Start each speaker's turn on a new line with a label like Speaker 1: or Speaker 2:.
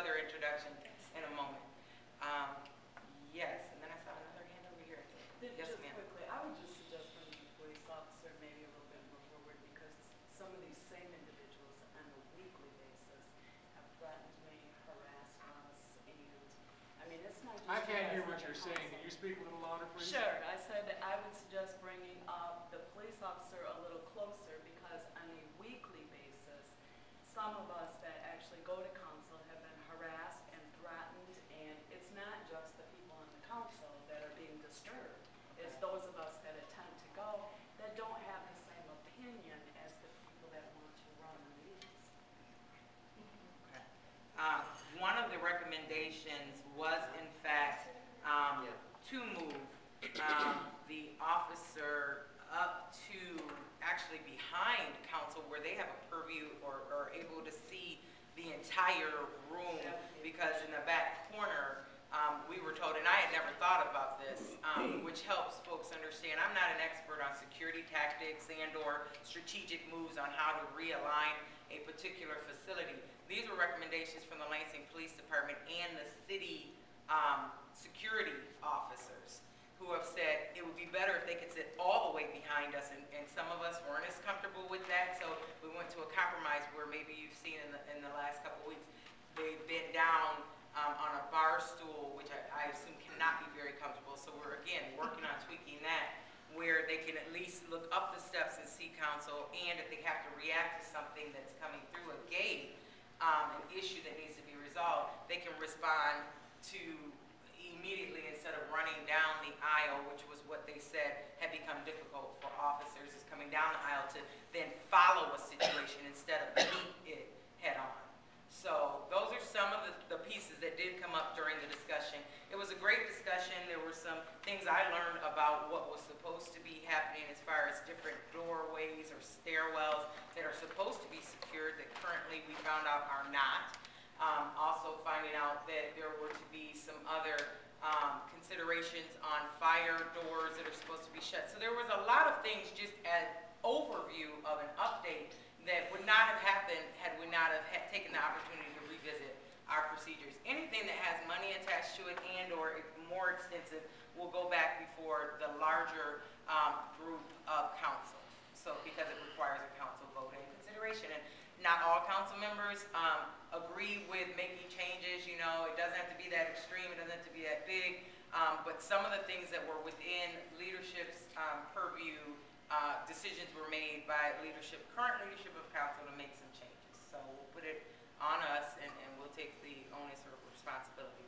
Speaker 1: other introductions in a moment. Yes, and then I saw another hand over here. Yes,
Speaker 2: Just
Speaker 1: ma'am.
Speaker 2: quickly, I would just suggest bringing the police officer maybe a little bit more forward, because some of these same individuals on a weekly basis have threatened me, harassed us, and I mean, it's not just.
Speaker 3: I can't hear what you're saying. Can you speak a little louder, please?
Speaker 2: Sure. I said that I would suggest bringing up the police officer a little closer, because on a weekly basis, some of us that actually go to council have been harassed and threatened, and it's not just the people on the council that are being disturbed. It's those of us that attend to go that don't have the same opinion as the people that want to run the meetings.
Speaker 1: Okay. One of the recommendations was, in fact, to move the officer up to actually behind council, where they have a purview or are able to see the entire room, because in the back corner, we were told, and I had never thought about this, which helps folks understand. I'm not an expert on security tactics and or strategic moves on how to realign a particular facility. These were recommendations from the Lansing Police Department and the city security officers, who have said it would be better if they could sit all the way behind us, and some of us weren't as comfortable with that, so we went to a compromise where maybe you've seen in the last couple of weeks, they've been down on a bar stool, which I assume cannot be very comfortable, so we're again working on tweaking that, where they can at least look up the steps and see council, and if they have to react to something that's coming through a gate, an issue that needs to be resolved, they can respond to immediately, instead of running down the aisle, which was what they said had become difficult for officers, is coming down the aisle to then follow a situation instead of meet it head on. So those are some of the pieces that did come up during the discussion. It was a great discussion. There were some things I learned about what was supposed to be happening as far as different doorways or stairwells that are supposed to be secured that currently we found out are not. Also finding out that there were to be some other considerations on fire doors that are supposed to be shut. So there was a lot of things, just an overview of an update, that would not have happened had we not have taken the opportunity to revisit our procedures. Anything that has money attached to it and or more extensive will go back before the larger group of council. So because it requires a council vote and consideration. And not all council members agree with making changes. You know, it doesn't have to be that extreme. It doesn't have to be that big. But some of the things that were within leadership's purview, decisions were made by current leadership of council to make some changes. So we'll put it on us, and we'll take the onus or responsibility.